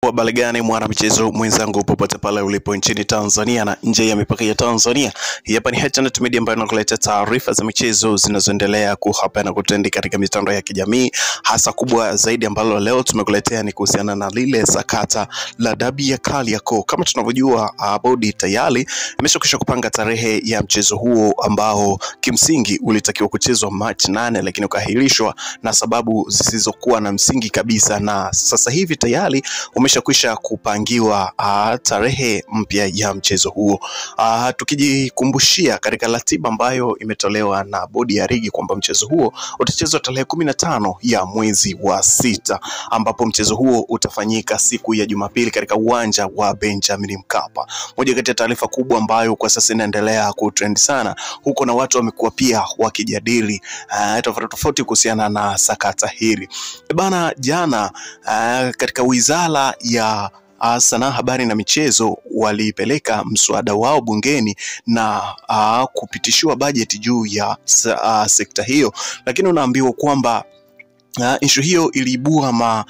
Habari gani mwana michezo mwenzangu popote pale ulipo nchini Tanzania na nje ya mipaka ya Tanzania. Hapa ni H&T Media ambayo inakuletea taarifa za michezo zinazoendelea kuhapa na kutendi katika mitandao ya kijamii. Hasa kubwa zaidi ambalo leo tumekuletea ni kuhusiana na lile sakata la dabi ya Kariakoo. Kama tunavyojua, bodi tayari imeshakwisha kupanga tarehe ya mchezo huo ambao kimsingi ulitakiwa kuchezwa March 8 lakini ukaahirishwa na sababu zisizokuwa na msingi kabisa, na sasa hivi tayari umeshakwisha kupangiwa tarehe mpya ya mchezo huo. Tukijikumbushia katika ratiba ambayo imetolewa na bodi ya ligi kwamba mchezo huo utachezwa tarehe 15 ya mwezi wa 6, ambapo mchezo huo utafanyika siku ya Jumapili katika uwanja wa Benjamin Mkapa. Moja kati ya taarifa kubwa ambayo kwa sasa inaendelea kutrend sana huko na watu wamekuwa pia wakijadili tofauti kuhusiana na sakata hili. Bana, jana katika wizara ya sanaa, habari na michezo walipeleka mswada wao bungeni na kupitishiwa bajeti juu ya sekta hiyo, lakini unaambiwa kwamba issue hiyo iliibua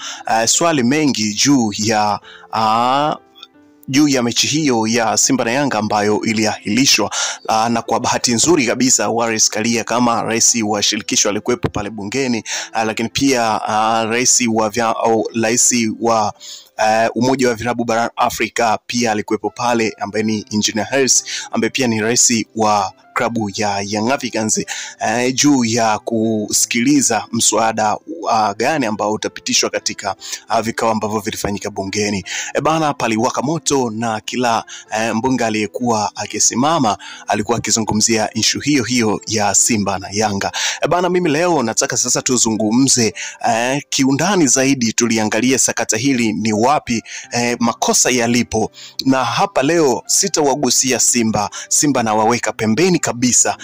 swali mengi juu ya mechi hiyo ya Simba na Yanga ambayo iliahirishwa, na kwa bahati nzuri kabisa Wallace Karia kama rais wa shirikisho alikuwepo pale bungeni, lakini pia rais wa umoja wa vilabu barani Afrika pia alikuwepo pale, ambaye ni Engineer Hersi, ambaye pia ni rais wa klabu ya Young Africans, juu ya kusikiliza mswada gani ambao utapitishwa katika vikao ambavyo vilifanyika bungeni. Bana, paliwaka moto na kila mbunge aliyekuwa akisimama alikuwa akizungumzia issue hiyo ya Simba na Yanga. Bana, mimi leo nataka sasa tuzungumze kiundani zaidi, tuliangalia sakata hili ni wapi makosa yalipo, na hapa leo sitawagusia Simba na waweka pembeni kabisa.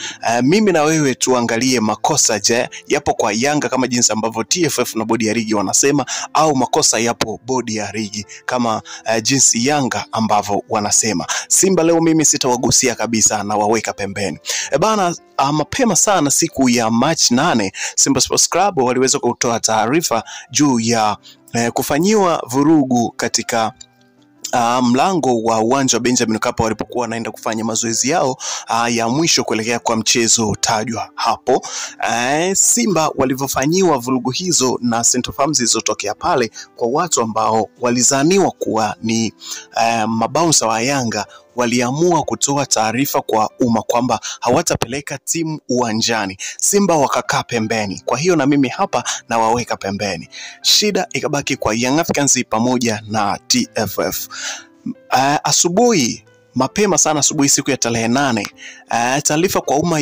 Mimi na wewe tuangalie makosa yapo kwa Yanga kama jinsi ambavyo TFF na bodi ya ligi wanasema, au makosa yapo bodi ya ligi kama jinsi Yanga ambavyo wanasema. Simba leo mimi sitawagusia kabisa na waweka pembeni. Bana, mapema sana siku ya March 8 Simba Sports Club waliweza kutoa taarifa juu ya kufanyiwa vurugu katika mlango wa uwanja wa Benjamin Mkapa walipokuwa wanaenda kufanya mazoezi yao ya mwisho kuelekea kwa mchezo tajwa hapo. Simba walivyofanyiwa vurugu hizo na sintofahamu zilizotokea pale kwa watu ambao walizaniwa kuwa ni mabouncer wa Yanga, waliamua kutoa taarifa kwa umma kwamba hawatapeleka timu uwanjani. Simba wakakaa pembeni. Kwa hiyo na mimi hapa na waweka pembeni. Shida ikabaki kwa Young Africans pamoja na TFF. Mapema sana asubuhi siku ya tarehe 8, taarifa kwa umma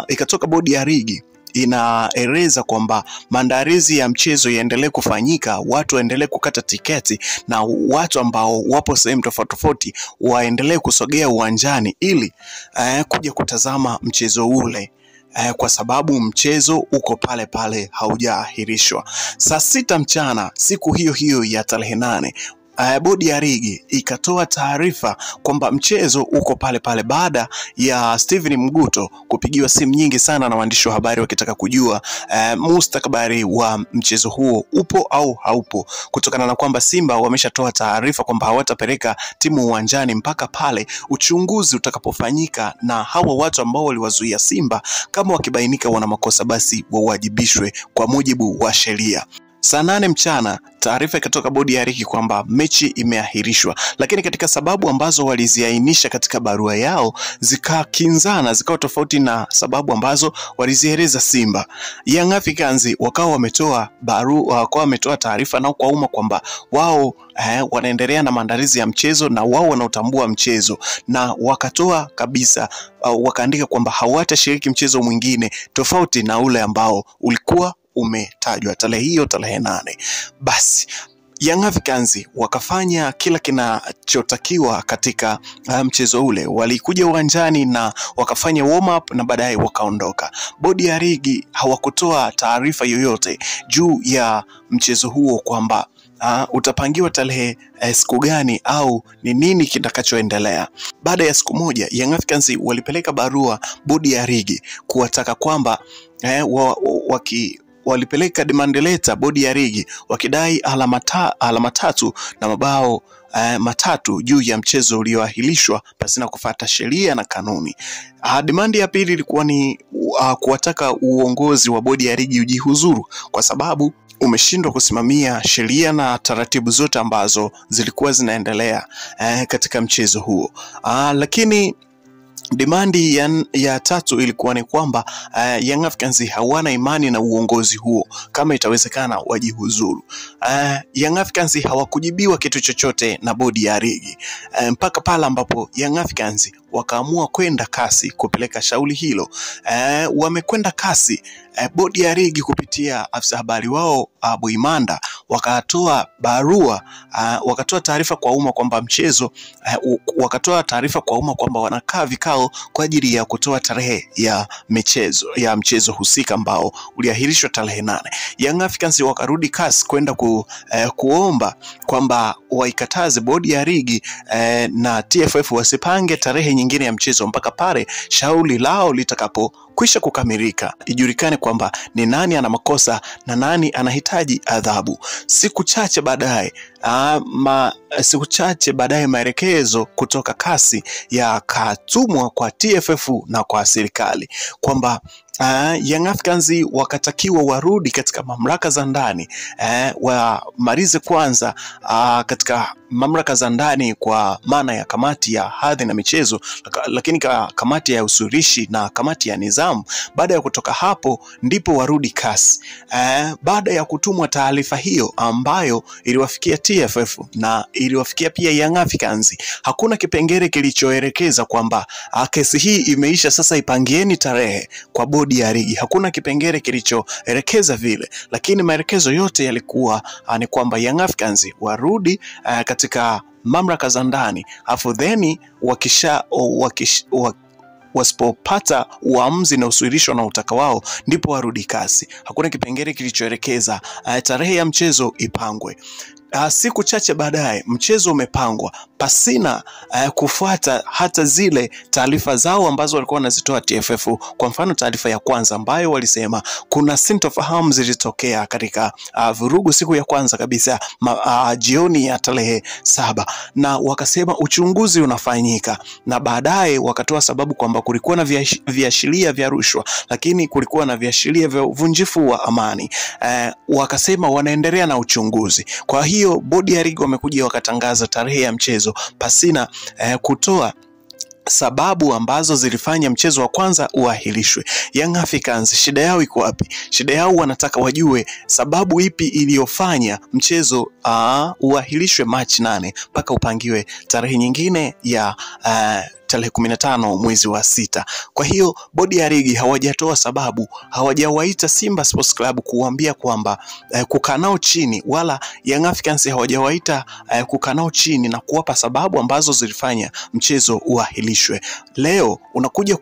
ikatoka bodi ya ligi inaeleza kwamba maandalizi ya mchezo yaendelee kufanyika, watu waendelee kukata tiketi, na watu ambao wapo sehemu tofauti waendelee kusogea uwanjani ili kuja kutazama mchezo ule, kwa sababu mchezo uko pale pale haujaahirishwa. Saa 6 mchana siku hiyo ya tarehe 8 bodi ya ligi ikatoa taarifa kwamba mchezo uko pale pale, baada ya Steven Mguto kupigiwa simu nyingi sana na waandishi wa habari wakitaka kujua mustakabali wa mchezo huo upo au haupo, kutokana na kwamba Simba wameshatoa taarifa kwamba hawatapeleka timu uwanjani mpaka pale uchunguzi utakapofanyika, na hawa watu ambao waliwazuia Simba kama wakibainika wana makosa basi wawajibishwe kwa mujibu wa sheria. Saa 8 mchana taarifa ikatoka bodi ya ligi kwamba mechi imeahirishwa, lakini katika sababu ambazo waliziainisha katika barua yao zikakinzana, zikawa tofauti na sababu ambazo walizieleza Simba. Young Africans wakawa wametoa taarifa nao kwa umma kwamba wao wanaendelea na maandalizi ya mchezo na wao wanautambua mchezo, na wakatoa kabisa wakaandika kwamba hawatashiriki mchezo mwingine tofauti na ule ambao ulikuwa umetajwa tarehe 8. Basi Young Africans wakafanya kila kinachotakiwa katika mchezo ule. Walikuja uwanjani na wakafanya warm up na baadaye wakaondoka. Bodi ya ligi hawakutoa taarifa yoyote juu ya mchezo huo kwamba utapangiwa tarehe siku gani au ni nini kitakachoendelea. Baada ya siku moja Young Africans walipeleka barua bodi ya ligi kuwataka kwamba walipeleka demand letter bodi ya ligi wakidai alama tatu na mabao matatu juu ya mchezo ulioahilishwa pasina kufuata sheria na kanuni. Demand ya pili ilikuwa ni kuwataka uongozi wa bodi ya ligi ujihuzuru kwa sababu umeshindwa kusimamia sheria na taratibu zote ambazo zilikuwa zinaendelea katika mchezo huo. Lakini demandi ya tatu ilikuwa ni kwamba Young Africans hawana imani na uongozi huo, kama itawezekana wajihuzuru. Young Africans hawakujibiwa kitu chochote na bodi ya ligi mpaka pale ambapo Young Africans wakaamua kwenda kasi kupeleka shauri hilo. Wamekwenda kasi, bodi ya ligi kupitia afisa habari wao Abu Imanda wakatoa barua, wakatoa taarifa kwa umma kwamba wakatoa taarifa kwa umma kwamba wanakaa vikao kwa ajili ya kutoa tarehe ya mchezo husika ambao uliahirishwa tarehe 8. Young Africans wakarudi kasi kwenda kuomba kwamba waikataze bodi ya ligi na TFF wasipange tarehe nyingine ya mchezo mpaka pale shauri lao litakapokwisha kukamilika, ijulikane kwamba ni nani ana makosa na nani anahitaji adhabu. Siku chache baadaye maelekezo kutoka kasi yakatumwa kwa TFF na kwa serikali kwamba Young Africans wakatakiwa warudi katika mamlaka za ndani, wamalize kwanza katika mamlaka za ndani kwa maana ya kamati ya hadhi na michezo, lakini kamati ya usuluhishi na kamati ya nizamu. Baada ya kutoka hapo ndipo warudi kasi. Baada ya kutumwa taarifa hiyo ambayo iliwafikia TFF na iliwafikia pia Young Africans, hakuna kipengele kilichoelekeza kwamba kesi hii imeisha, sasa ipangieni tarehe kwa bodi ya ligi. Hakuna kipengele kilichoelekeza vile, lakini maelekezo yote yalikuwa ni kwamba Young Africans warudi katika mamlaka za ndani, afu then wasipopata uamuzi na usuluhisho na utaka wao ndipo warudi kasi. Hakuna kipengele kilichoelekeza tarehe ya mchezo ipangwe. Siku chache baadaye mchezo umepangwa pasina kufuata hata zile taarifa zao ambazo walikuwa wanazitoa TFF. Kwa mfano, taarifa ya kwanza ambayo walisema kuna sintofahamu zilitokea katika vurugu siku ya kwanza kabisa jioni ya tarehe 7, na wakasema uchunguzi unafanyika, na baadaye wakatoa sababu kwamba kulikuwa na viashiria vya rushwa, lakini kulikuwa na viashiria vya uvunjifu wa amani. Wakasema wanaendelea na uchunguzi. Kwa hiyo bodi ya ligi wamekuja wakatangaza tarehe ya mchezo pasina kutoa sababu ambazo zilifanya mchezo wa kwanza uahilishwe. Young Africans shida yao iko wapi? Shida yao wanataka wajue sababu ipi iliyofanya mchezo uahilishwe Machi 8 mpaka upangiwe tarehe nyingine ya tarehe 15 mwezi wa 6. Kwa hiyo bodi ya ligi hawajatoa sababu, hawajawaita Simba Sports Club kuambia kwamba kukaa nao chini, wala Young Africans hawajawaita kukaa nao chini na kuwapa sababu ambazo zilifanya mchezo uahilishwe. Leo unakuja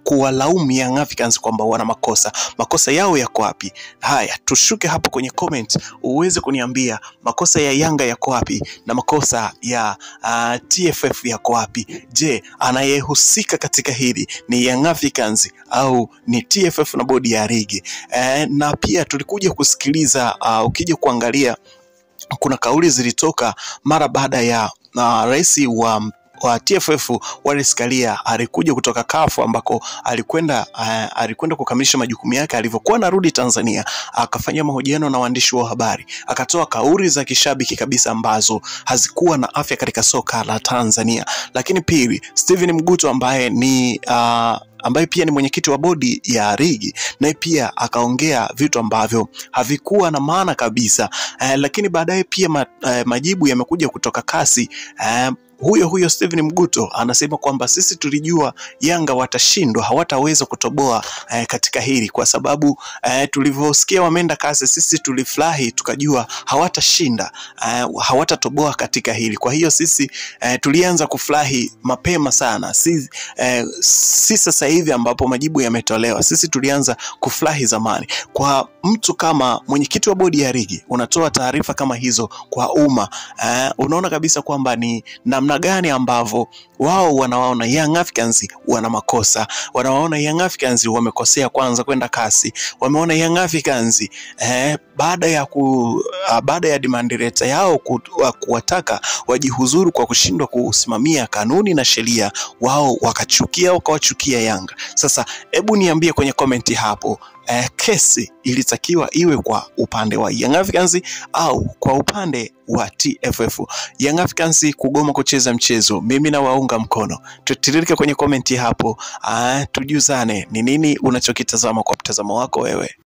kuwalaumu Young Africans kwamba wana makosa. Makosa yao yako wapi? Haya, tushuke hapo kwenye comment uweze kuniambia makosa ya Yanga yako wapi na makosa ya TFF yako wapi. Je, anayehusika katika hili ni Young Africans au ni TFF na bodi ya ligi? Na pia tulikuja kusikiliza, ukija kuangalia kuna kauli zilitoka mara baada ya rais wa TFF Wallace Karia alikuja kutoka CAF ambako alikwenda kukamilisha majukumu yake. Alivyokuwa narudi Tanzania, akafanya mahojiano na waandishi wa habari, akatoa kauli za kishabiki kabisa ambazo hazikuwa na afya katika soka la Tanzania. Lakini pili, Steven Mguto ambaye pia ni mwenyekiti wa bodi ya ligi, naye pia akaongea vitu ambavyo havikuwa na maana kabisa. Lakini baadaye pia majibu yamekuja kutoka kasi. Huyo Steven Mguto anasema kwamba sisi tulijua Yanga watashindwa, hawataweza kutoboa katika hili, kwa sababu tulivyosikia wameenda kasi sisi tulifurahi, tukajua hawatashinda, hawatatoboa katika hili. Kwa hiyo sisi tulianza kufurahi mapema sana, si sasa hivi ambapo majibu yametolewa. Sisi tulianza kufurahi zamani. Kwa mtu kama mwenyekiti wa bodi ya ligi unatoa taarifa kama hizo kwa umma, unaona kabisa kwamba ni namna gani ambavyo wao wanawaona Young Africans wana makosa, wanawaona Young Africans wamekosea kwanza kwenda kasi, wameona Young Africans baada ya demand letter yao kuwataka wajihuzuru kwa kushindwa kusimamia kanuni na sheria, wao wakawachukia Yanga. Sasa hebu niambie kwenye komenti hapo, kesi ilitakiwa iwe kwa upande wa Young Africans au kwa upande wa TFF? Young Africans kugoma kucheza mchezo, mimi na waunga mkono. Tutiririke kwenye komenti hapo, tujuzane ni nini unachokitazama kwa mtazamo wako wewe.